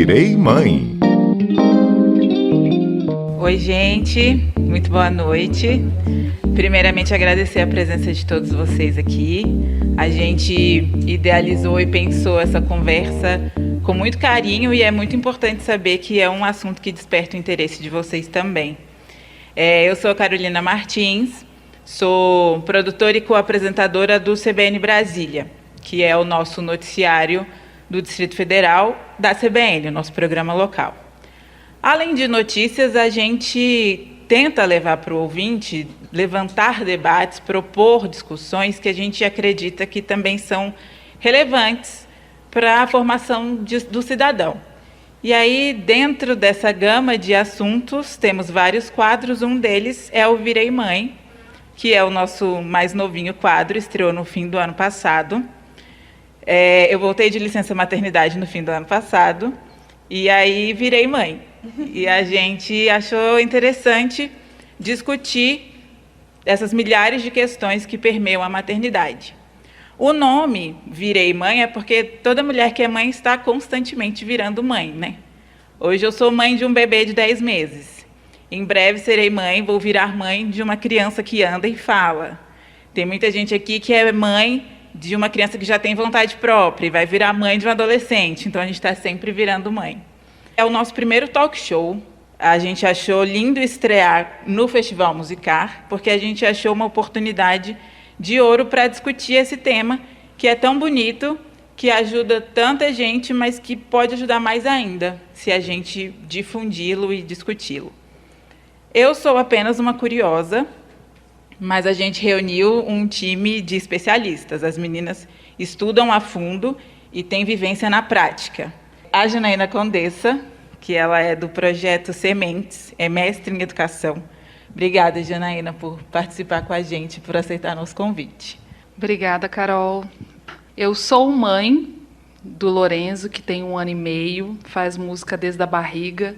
Virei Mãe. Oi, gente. Muito boa noite. Primeiramente, agradecer a presença de todos vocês aqui. A gente idealizou e pensou essa conversa com muito carinho e é muito importante saber que é um assunto que desperta o interesse de vocês também. Eu sou a Carolina Martins, sou produtora e co-apresentadora do CBN Brasília, que é o nosso noticiário do Distrito Federal da CBN, o nosso programa local. Além de notícias, a gente tenta levar para o ouvinte, levantar debates, propor discussões que a gente acredita que também são relevantes para a formação do cidadão. E aí, dentro dessa gama de assuntos, temos vários quadros. Um deles é o Virei Mãe, que é o nosso mais novinho quadro, estreou no fim do ano passado. Eu voltei de licença maternidade no fim do ano passado, e aí virei mãe. E a gente achou interessante discutir essas milhares de questões que permeiam a maternidade. O nome Virei Mãe é porque toda mulher que é mãe está constantemente virando mãe, né? Hoje eu sou mãe de um bebê de 10 meses. Em breve serei mãe, vou virar mãe de uma criança que anda e fala. Tem muita gente aqui que é mãe de uma criança que já tem vontade própria e vai virar mãe de um adolescente. Então, a gente está sempre virando mãe. É o nosso primeiro talk show. A gente achou lindo estrear no Festival Musicar, porque a gente achou uma oportunidade de ouro para discutir esse tema, que é tão bonito, que ajuda tanta gente, mas que pode ajudar mais ainda, se a gente difundi-lo e discuti-lo. Eu sou apenas uma curiosa, mas a gente reuniu um time de especialistas. As meninas estudam a fundo e têm vivência na prática. A Janaína Condessa, que ela é do projeto Sementes, é mestre em educação. Obrigada, Janaína, por participar com a gente, por aceitar nosso convite. Obrigada, Carol. Eu sou mãe do Lorenzo, que tem 1 ano e meio, faz música desde a barriga,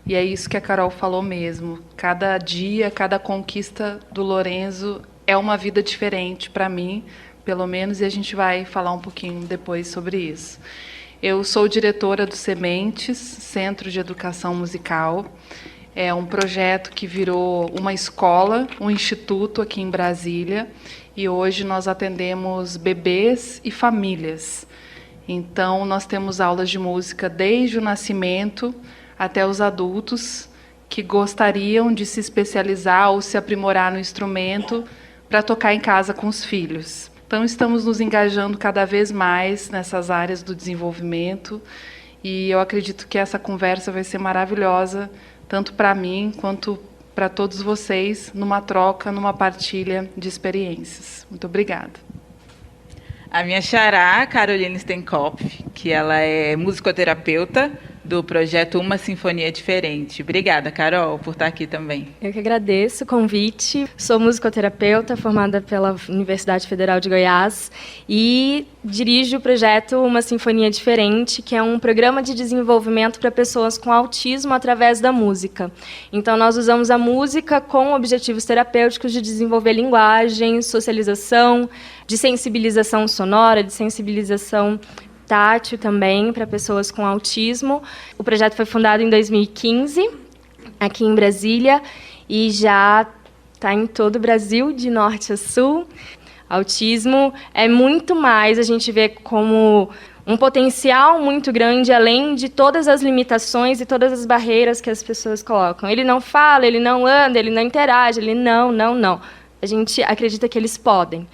e é isso que a Carol falou mesmo. Cada dia, cada conquista do Lorenzo é uma vida diferente para mim, pelo menos, e a gente vai falar um pouquinho depois sobre isso. Eu sou diretora do Sementes, Centro de Educação Musical. É um projeto que virou uma escola, um instituto aqui em Brasília, e hoje nós atendemos bebês e famílias. Então, nós temos aulas de música desde o nascimento até os adultos que gostariam de se especializar ou se aprimorar no instrumento para tocar em casa com os filhos. Então, estamos nos engajando cada vez mais nessas áreas do desenvolvimento e eu acredito que essa conversa vai ser maravilhosa, tanto para mim quanto para todos vocês, numa troca, numa partilha de experiências. Muito obrigada. A minha xará, Carolina Stenkopf, que ela é musicoterapeuta do projeto Uma Sinfonia Diferente. Obrigada, Carol, por estar aqui também. Eu que agradeço o convite. Sou musicoterapeuta formada pela Universidade Federal de Goiás e dirijo o projeto Uma Sinfonia Diferente, que é um programa de desenvolvimento para pessoas com autismo através da música. Então, nós usamos a música com objetivos terapêuticos de desenvolver linguagem, socialização, de sensibilização sonora, de sensibilização tátil também para pessoas com autismo. O projeto foi fundado em 2015, aqui em Brasília, e já está em todo o Brasil, de norte a sul. Autismo é muito mais, a gente vê como um potencial muito grande, além de todas as limitações e todas as barreiras que as pessoas colocam. Ele não fala, ele não anda, ele não interage, ele não. A gente acredita que eles podem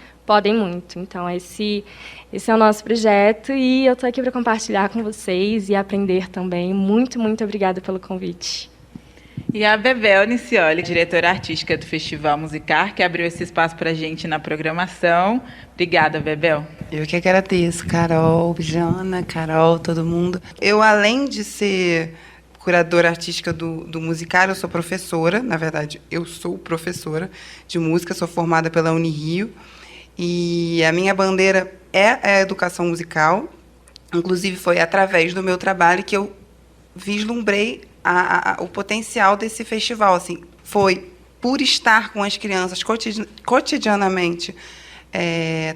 muito. Então, esse é o nosso projeto e eu estou aqui para compartilhar com vocês e aprender também. Muito, muito obrigada pelo convite. E a Bebel Nicioli, diretora artística do Festival Musicar, que abriu esse espaço para a gente na programação. Obrigada, Bebel. Eu que agradeço, Carol, Jana, Carol, todo mundo. Eu, além de ser curadora artística do Musicar, eu sou professora. Na verdade, eu sou professora de música, sou formada pela Unirio. E a minha bandeira é a educação musical. Inclusive, foi através do meu trabalho que eu vislumbrei o potencial desse festival. Assim, foi por estar com as crianças cotidianamente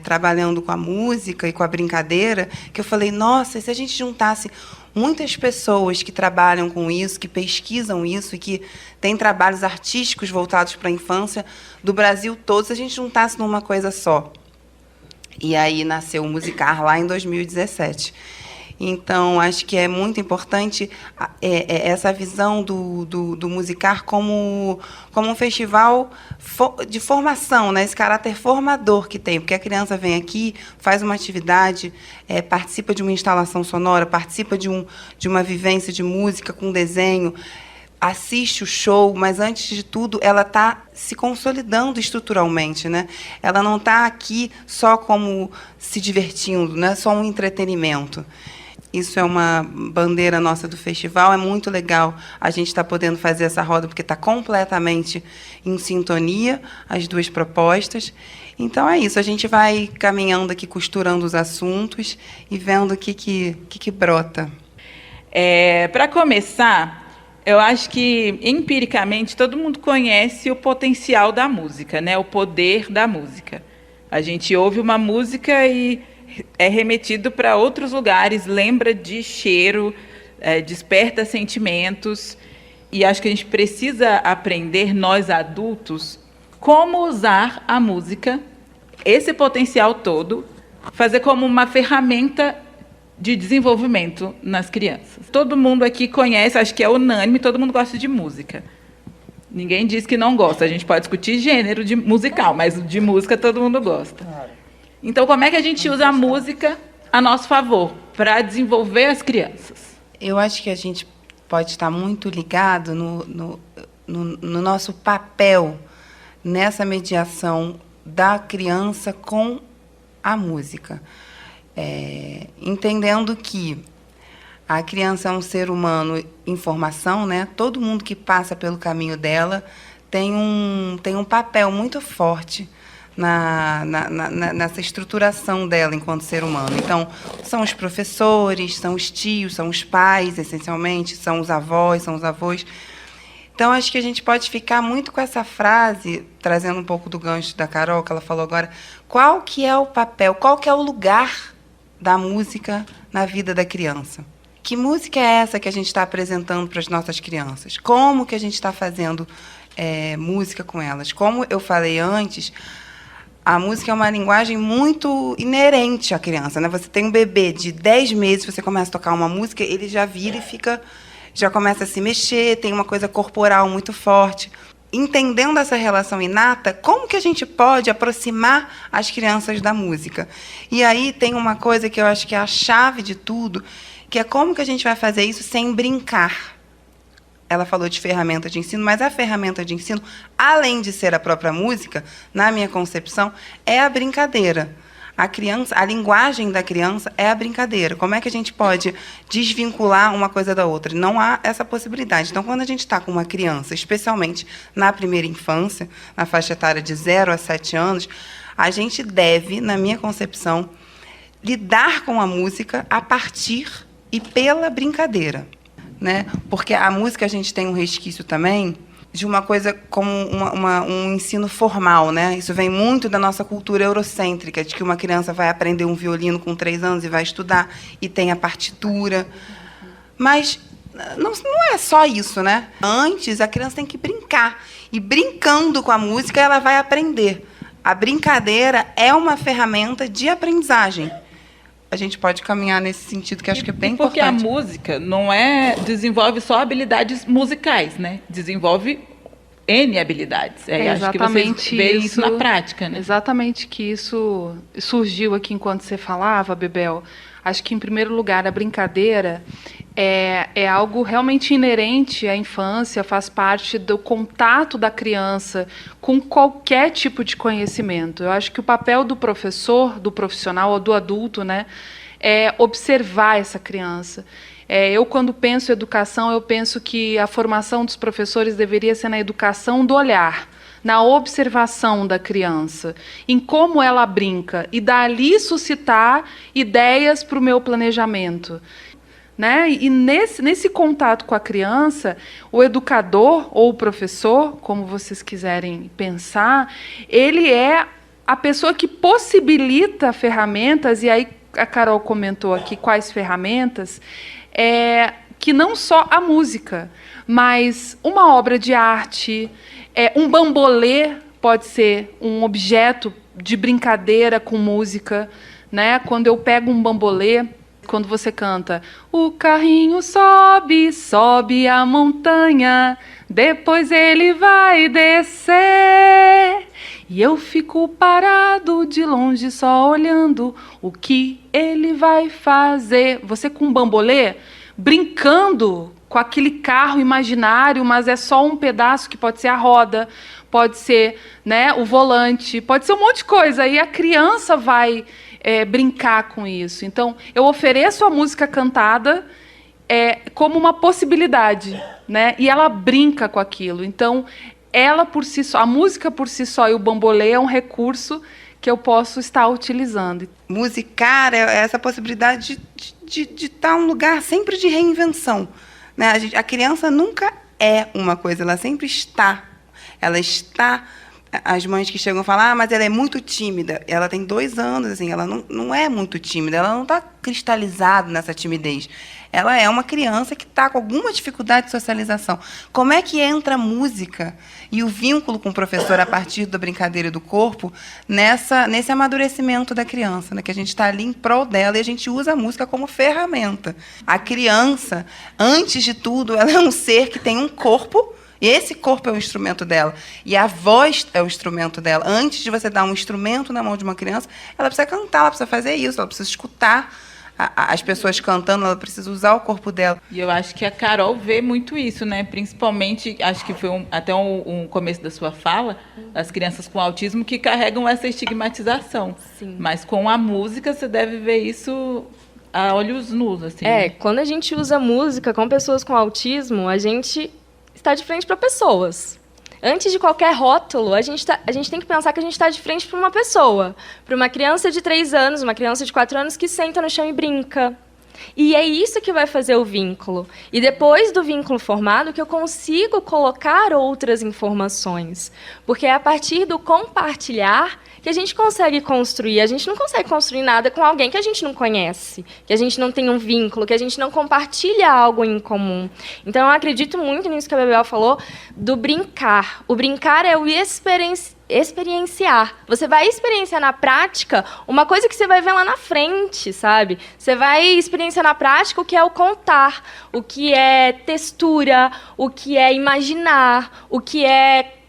trabalhando com a música e com a brincadeira, que eu falei, nossa, se a gente juntasse muitas pessoas que trabalham com isso, que pesquisam isso e que têm trabalhos artísticos voltados para a infância do Brasil todo, se a gente juntasse numa coisa só. E aí nasceu o Musicar lá em 2017. Então, acho que é muito importante essa visão do Musicar como um festival de formação, né? Esse caráter formador que tem, porque a criança vem aqui, faz uma atividade, participa de uma instalação sonora, participa de uma vivência de música com desenho, assiste o show, mas, antes de tudo, ela está se consolidando estruturalmente, né? Ela não está aqui só como se divertindo, não é só um entretenimento. Isso é uma bandeira nossa do festival. É muito legal a gente estar podendo fazer essa roda, porque está completamente em sintonia as duas propostas. Então, é isso. A gente vai caminhando aqui, costurando os assuntos e vendo o que brota. Para começar, eu acho que, empiricamente, todo mundo conhece o potencial da música, né? O poder da música. A gente ouve uma música e é remetido para outros lugares, lembra de cheiro, desperta sentimentos. E acho que a gente precisa aprender, nós adultos, como usar a música, esse potencial todo, fazer como uma ferramenta de desenvolvimento nas crianças. Todo mundo aqui conhece, acho que é unânime, todo mundo gosta de música. Ninguém diz que não gosta. A gente pode discutir gênero musical, mas de música todo mundo gosta. Então, como é que a gente usa a música a nosso favor para desenvolver as crianças? Eu acho que a gente pode estar muito ligado no nosso papel nessa mediação da criança com a música. Entendendo que a criança é um ser humano em formação, né? Todo mundo que passa pelo caminho dela tem um papel muito forte nessa estruturação dela enquanto ser humano. Então, são os professores, são os tios, são os pais, essencialmente, são os avós, são os avós. Então, acho que a gente pode ficar muito com essa frase, trazendo um pouco do gancho da Carol, que ela falou agora, qual que é o papel, qual que é o lugar da música na vida da criança? Que música é essa que a gente está apresentando para as nossas crianças? Como que a gente está fazendo música com elas? Como eu falei antes, a música é uma linguagem muito inerente à criança, né? Você tem um bebê de 10 meses, você começa a tocar uma música, ele já vira e já começa a se mexer, tem uma coisa corporal muito forte. Entendendo essa relação inata, como que a gente pode aproximar as crianças da música? E aí tem uma coisa que eu acho que é a chave de tudo, que é como que a gente vai fazer isso sem brincar. Ela falou de ferramenta de ensino, mas a ferramenta de ensino, além de ser a própria música, na minha concepção, é a brincadeira. A linguagem da criança é a brincadeira. Como é que a gente pode desvincular uma coisa da outra? Não há essa possibilidade. Então, quando a gente está com uma criança, especialmente na primeira infância, na faixa etária de 0 a 7 anos, a gente deve, na minha concepção, lidar com a música a partir e pela brincadeira, né? Porque a música, a gente tem um resquício também de uma coisa como um ensino formal, né? Isso vem muito da nossa cultura eurocêntrica, de que uma criança vai aprender um violino com 3 anos e vai estudar, e tem a partitura. Mas não é só isso, né? Antes, a criança tem que brincar. E brincando com a música, ela vai aprender. A brincadeira é uma ferramenta de aprendizagem. A gente pode caminhar nesse sentido, que acho que é bem importante. Porque a música não desenvolve só habilidades musicais, né? Desenvolve N habilidades. Acho que vocês veem isso na prática, né? Exatamente, que isso surgiu aqui enquanto você falava, Bebel. Acho que, em primeiro lugar, a brincadeira é algo realmente inerente à infância, faz parte do contato da criança com qualquer tipo de conhecimento. Eu acho que o papel do professor, do profissional ou do adulto, né, é observar essa criança. Eu, quando penso em educação, eu penso que a formação dos professores deveria ser na educação do olhar, na observação da criança, em como ela brinca, e dali suscitar ideias para o meu planejamento. Né? E nesse contato com a criança, o educador ou o professor, como vocês quiserem pensar, ele é a pessoa que possibilita ferramentas, e aí a Carol comentou aqui quais ferramentas, que não só a música, mas uma obra de arte, um bambolê pode ser um objeto de brincadeira com música, né? Quando eu pego um bambolê, quando você canta, o carrinho sobe, sobe a montanha, depois ele vai descer. E eu fico parado de longe só olhando o que ele vai fazer. Você com um bambolê, brincando com aquele carro imaginário, mas é só um pedaço que pode ser a roda, pode ser, né, o volante, pode ser um monte de coisa. E a criança vai brincar com isso. Então, eu ofereço a música cantada como uma possibilidade, né? E ela brinca com aquilo. Então, ela por si só, a música por si só e o bambolê é um recurso que eu posso estar utilizando. Musicar é essa possibilidade de estar um lugar sempre de reinvenção, né? A criança nunca é uma coisa, ela sempre está. Ela está... As mães que chegam a falar, mas ela é muito tímida. Ela tem 2 anos, assim, ela não é muito tímida, ela não está cristalizada nessa timidez. Ela é uma criança que está com alguma dificuldade de socialização. Como é que entra a música e o vínculo com o professor a partir da brincadeira do corpo nesse amadurecimento da criança, né? Que a gente está ali em prol dela e a gente usa a música como ferramenta. A criança, antes de tudo, ela é um ser que tem um corpo. E esse corpo é o instrumento dela. E a voz é o instrumento dela. Antes de você dar um instrumento na mão de uma criança, ela precisa cantar, ela precisa fazer isso, ela precisa escutar as pessoas cantando, ela precisa usar o corpo dela. E eu acho que a Carol vê muito isso, né? Principalmente, acho que foi até um começo da sua fala, as crianças com autismo que carregam essa estigmatização. Sim. Mas com a música, você deve ver isso a olhos nus, assim. Quando a gente usa música com pessoas com autismo, a gente está de frente para pessoas. Antes de qualquer rótulo, a gente tem que pensar que a gente está de frente para uma pessoa. Para uma criança de 3 anos, uma criança de 4 anos que senta no chão e brinca. E é isso que vai fazer o vínculo. E depois do vínculo formado, que eu consigo colocar outras informações. Porque é a partir do compartilhar que a gente consegue construir. A gente não consegue construir nada com alguém que a gente não conhece, que a gente não tem um vínculo, que a gente não compartilha algo em comum. Então, eu acredito muito nisso que a Bebel falou, do brincar. O brincar é o experienciar. Você vai experienciar na prática uma coisa que você vai ver lá na frente, sabe? Você vai experienciar na prática o que é o contar, o que é textura, o que é imaginar, o que é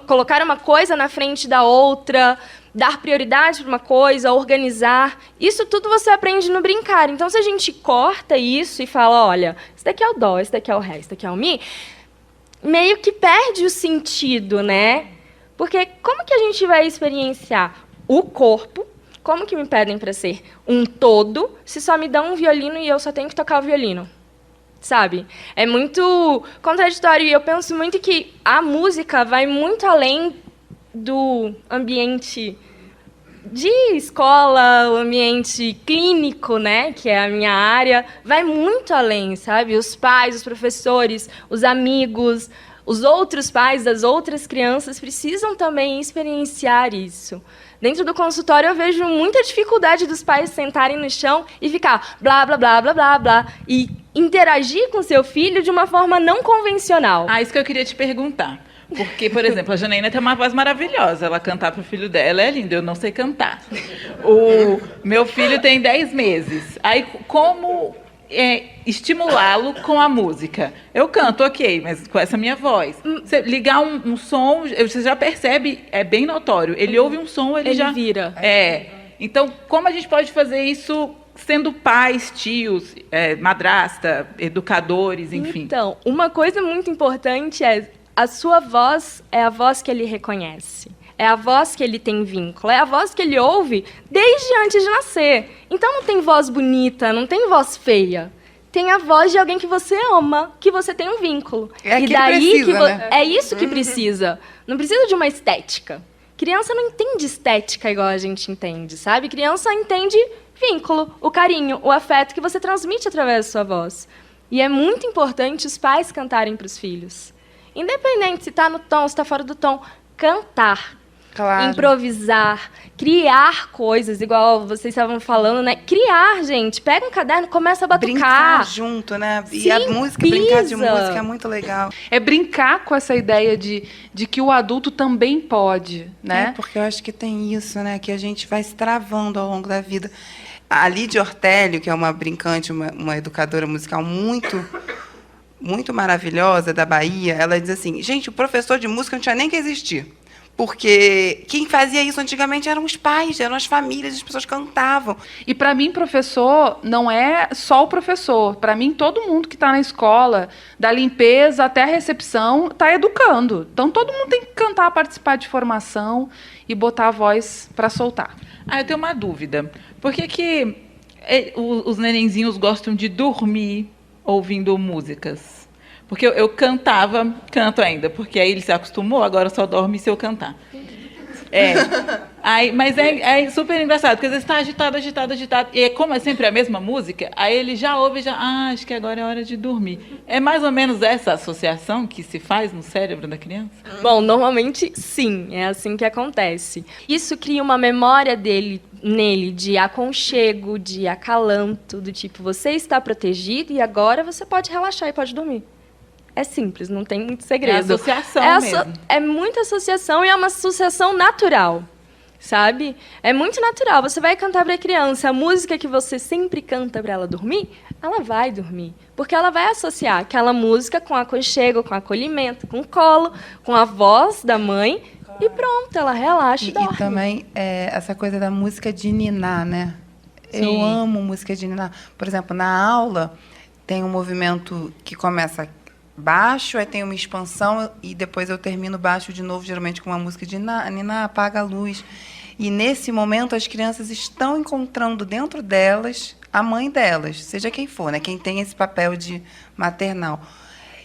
colocar uma coisa na frente da outra, dar prioridade para uma coisa, organizar. Isso tudo você aprende no brincar. Então, se a gente corta isso e fala, olha, esse daqui é o dó, esse daqui é o ré, esse daqui é o mi, meio que perde o sentido, né? Porque como que a gente vai experienciar o corpo? Como que me pedem para ser um todo, se só me dão um violino e eu só tenho que tocar o violino? Sabe? É muito contraditório. E eu penso muito que a música vai muito além do ambiente de escola, o ambiente clínico, né, que é a minha área, vai muito além, sabe? Os pais, os professores, os amigos, os outros pais das outras crianças precisam também experienciar isso. Dentro do consultório, eu vejo muita dificuldade dos pais sentarem no chão e ficar blá, blá, blá, blá, blá, blá, e interagir com seu filho de uma forma não convencional. Isso que eu queria te perguntar. Porque, por exemplo, a Janaína tem uma voz maravilhosa. Ela cantar pro filho dela é lindo, eu não sei cantar. O meu filho tem 10 meses. Aí, como estimulá-lo com a música? Eu canto, ok, mas com essa minha voz. Você ligar um som, você já percebe, é bem notório. Ele ouve um som, ele já vira. Então, como a gente pode fazer isso sendo pais, tios, madrasta, educadores, enfim? Então, uma coisa muito importante é a sua voz é a voz que ele reconhece. É a voz que ele tem vínculo. É a voz que ele ouve desde antes de nascer. Então não tem voz bonita, não tem voz feia. Tem a voz de alguém que você ama, que você tem um vínculo. E daí né? É isso que precisa. Não precisa de uma estética. Criança não entende estética igual a gente entende, sabe? Criança entende vínculo, o carinho, o afeto que você transmite através da sua voz. E é muito importante os pais cantarem para os filhos. Independente se está no tom, se está fora do tom, cantar. Claro. improvisar, criar coisas, igual vocês estavam falando, né? Criar, gente. Pega um caderno, começa a batucar. Brincar junto, né? E a música, brincar de música é muito legal. É brincar com essa ideia de que o adulto também pode, né? Porque eu acho que tem isso, né? Que a gente vai se travando ao longo da vida. A Lídia Ortélio, que é uma brincante, uma educadora musical muito maravilhosa da Bahia, ela diz assim, gente, o professor de música não tinha nem que existir. Porque quem fazia isso antigamente eram os pais, eram as famílias, as pessoas cantavam. E para mim, professor não é só o professor. Para mim, todo mundo que está na escola, da limpeza até a recepção, está educando. Então, todo mundo tem que cantar, participar de formação e botar a voz para soltar. Eu tenho uma dúvida. Por que os nenenzinhos gostam de dormir ouvindo músicas? Porque eu canto ainda, porque aí ele se acostumou, agora só dorme se eu cantar. Mas é super engraçado, porque às vezes está agitado, e como é sempre a mesma música, aí ele já ouve, acho que agora é hora de dormir. É mais ou menos essa associação que se faz no cérebro da criança? Bom, normalmente sim, é assim que acontece. Isso cria uma memória nele de aconchego, de acalanto, do tipo, você está protegido e agora você pode relaxar e pode dormir. É simples, não tem muito segredo. É associação mesmo. É muita associação e é uma associação natural, sabe? É muito natural. Você vai cantar para a criança a música que você sempre canta para ela dormir, ela vai dormir. Porque ela vai associar aquela música com aconchego, com acolhimento, com colo, com a voz da mãe e pronto, ela relaxa e dorme. E também essa coisa da música de ninar, né? Sim. Eu amo música de ninar. Por exemplo, na aula tem um movimento que começa baixo, aí tem uma expansão e depois eu termino baixo de novo, geralmente com uma música de ninar, apaga a luz. E nesse momento as crianças estão encontrando dentro delas a mãe delas, seja quem for, né? Quem tem esse papel de maternal.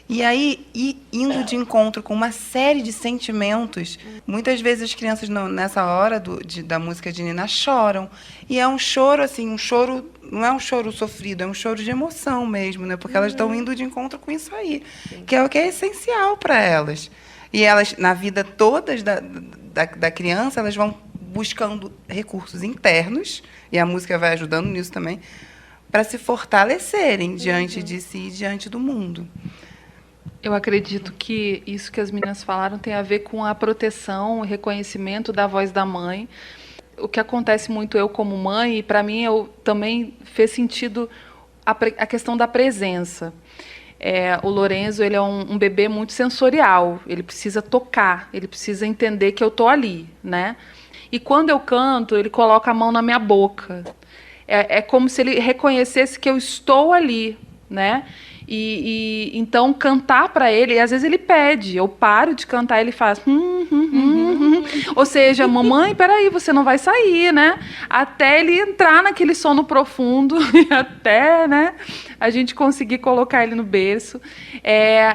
E aí, indo de encontro com uma série de sentimentos, muitas vezes as crianças, nessa hora da música de ninar, choram. E é um choro, assim, não é um choro sofrido, é um choro de emoção mesmo, né? Porque elas estão indo de encontro com isso aí, que é o que é essencial para elas. E elas, na vida toda da criança, elas vão buscando recursos internos, e a música vai ajudando nisso também, para se fortalecerem diante de si e diante do mundo. Eu acredito que isso que as meninas falaram tem a ver com a proteção, o reconhecimento da voz da mãe. O que acontece muito eu como mãe, e para mim também fez sentido a questão da presença. O Lorenzo, ele é um bebê muito sensorial, ele precisa tocar, ele precisa entender que eu estou ali, né? E quando eu canto, ele coloca a mão na minha boca. É como se ele reconhecesse que eu estou ali, né? E então cantar para ele, e às vezes ele pede, eu paro de cantar, ele faz ou seja, mamãe, peraí, você não vai sair, né? Até ele entrar naquele sono profundo e até, né, a gente conseguir colocar ele no berço.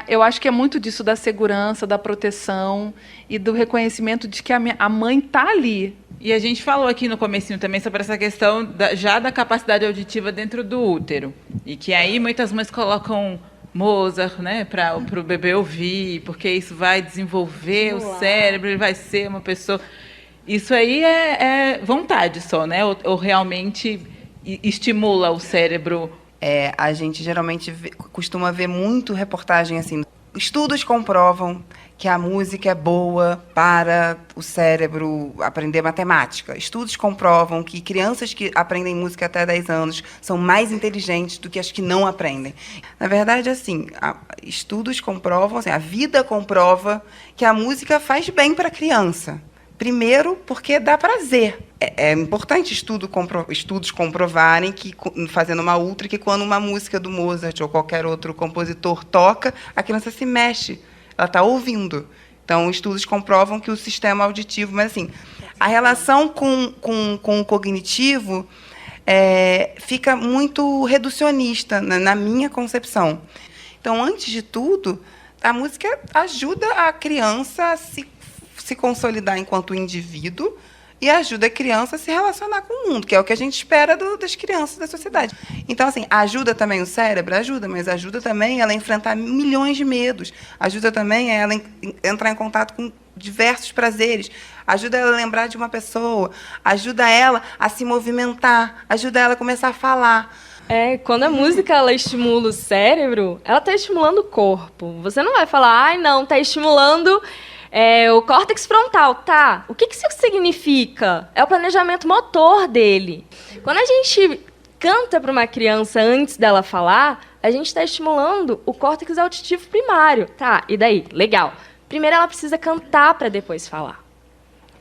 Eu acho que é muito disso da segurança, da proteção e do reconhecimento de que a mãe tá ali. E a gente falou aqui no comecinho também sobre essa questão já da capacidade auditiva dentro do útero. E que aí muitas mães colocam Mozart, né, para o bebê ouvir, porque isso vai desenvolver o cérebro, ele vai ser uma pessoa... Isso aí é vontade só, né? Ou realmente estimula o cérebro? A gente geralmente costuma ver muito reportagem assim. Estudos comprovam que a música é boa para o cérebro aprender matemática. Estudos comprovam que crianças que aprendem música até 10 anos são mais inteligentes do que as que não aprendem. Na verdade, assim, estudos comprovam, assim, a vida comprova que a música faz bem para a criança. Primeiro, porque dá prazer. É importante estudos comprovarem, que, fazendo uma ultra, que quando uma música do Mozart ou qualquer outro compositor toca, a criança se mexe. Ela está ouvindo. Então, estudos comprovam que o sistema auditivo... Mas, assim, a relação com o cognitivo fica muito reducionista, na minha concepção. Então, antes de tudo, a música ajuda a criança a se consolidar enquanto indivíduo e ajuda a criança a se relacionar com o mundo, que é o que a gente espera das crianças da sociedade. Então, assim, ajuda também o cérebro? Ajuda, mas ajuda também ela a enfrentar milhões de medos, ajuda também ela a entrar em contato com diversos prazeres, ajuda ela a lembrar de uma pessoa, ajuda ela a se movimentar, ajuda ela a começar a falar. Quando a música ela estimula o cérebro, ela está estimulando o corpo. Você não vai falar, ai, não, está estimulando o córtex frontal. Tá, o que isso significa? É o planejamento motor dele. Quando a gente canta para uma criança antes dela falar, a gente está estimulando o córtex auditivo primário. Tá, e daí? Legal. Primeiro ela precisa cantar para depois falar.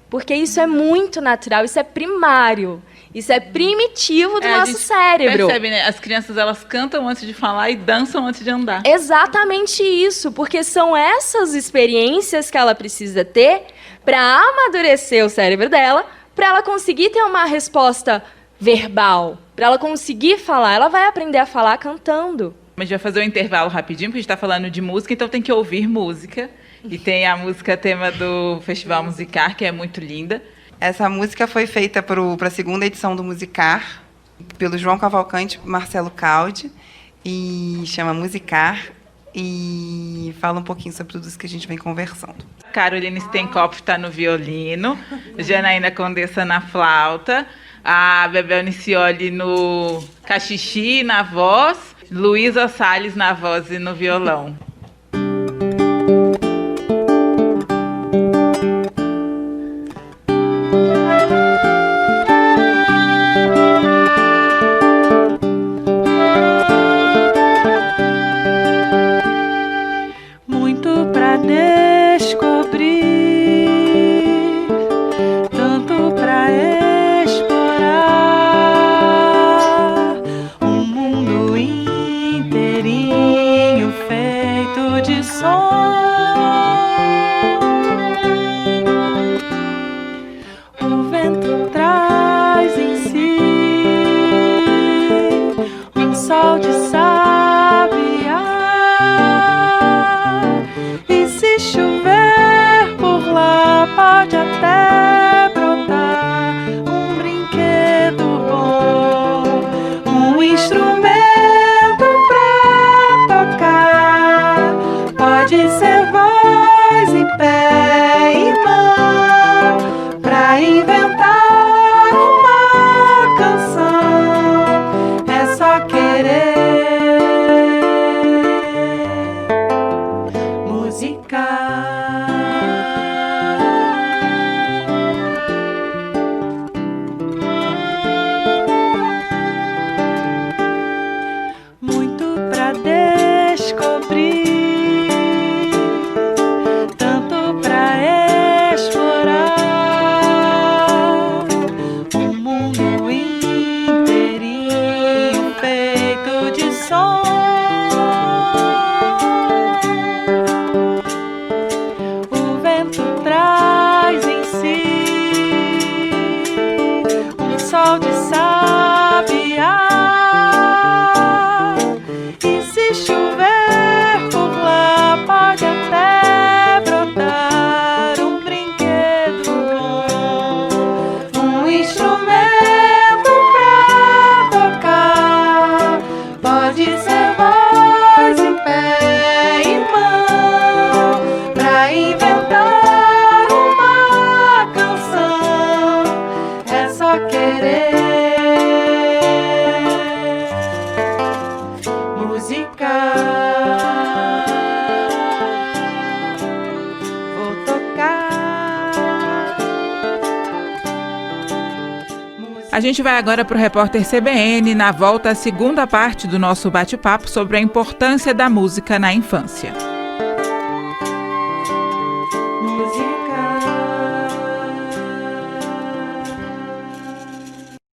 Porque isso é muito natural, isso é primário. Isso é primitivo do nosso cérebro. Percebe, né? As crianças, elas cantam antes de falar e dançam antes de andar. Exatamente isso, porque são essas experiências que ela precisa ter para amadurecer o cérebro dela, para ela conseguir ter uma resposta verbal, para ela conseguir falar. Ela vai aprender a falar cantando. A gente vai fazer um intervalo rapidinho, porque a gente está falando de música, então tem que ouvir música. E tem a música tema do Festival Musicar, que é muito linda. Essa música foi feita para a segunda edição do Musicar, pelo João Cavalcante e Marcelo Caldi, e chama Musicar, e fala um pouquinho sobre tudo isso que a gente vem conversando. Caroline Stenkopf está no violino, Janaína Condessa na flauta, a Bebel Nicioli no cachixi, na voz, Luísa Salles na voz e no violão. A gente vai agora para o Repórter CBN, na volta à segunda parte do nosso bate-papo sobre a importância da música na infância. Música